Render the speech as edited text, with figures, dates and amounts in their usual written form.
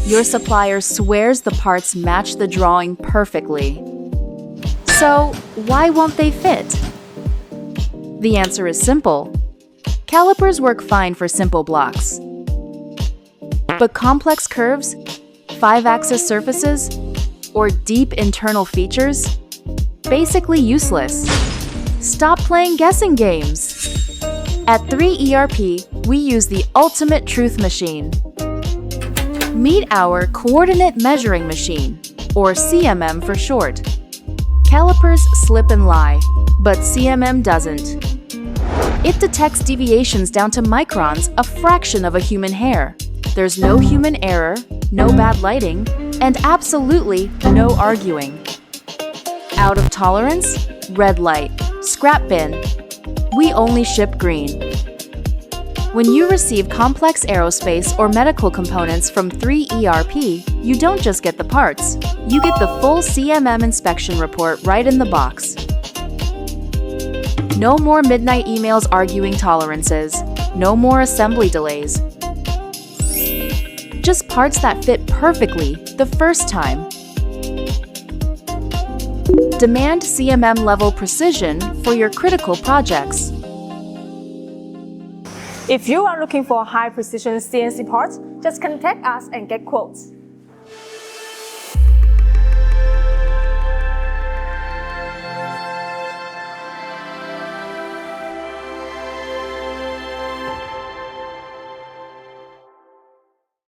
Your supplier swears the parts match the drawing perfectly. So, why won't they fit? The answer is simple. Calipers work fine for simple blocks. But complex curves, 5-axis surfaces, or deep internal features? Basically useless. Stop playing guessing games. At 3ERP, we use the ultimate truth machine. Meet our Coordinate Measuring Machine, or CMM for short. Calipers slip and lie, but CMM doesn't. It detects deviations down to microns, a fraction of a human hair. There's no human error, no bad lighting, and absolutely no arguing. Out of tolerance? Red light. Scrap bin. We only ship green. When you receive complex aerospace or medical components from 3ERP, you don't just get the parts. You get the full CMM inspection report right in the box. No more midnight emails arguing tolerances. No more assembly delays. Just parts that fit perfectly the first time. Demand CMM-level precision for your critical projects. If you are looking for high-precision CNC parts, just contact us and get quotes.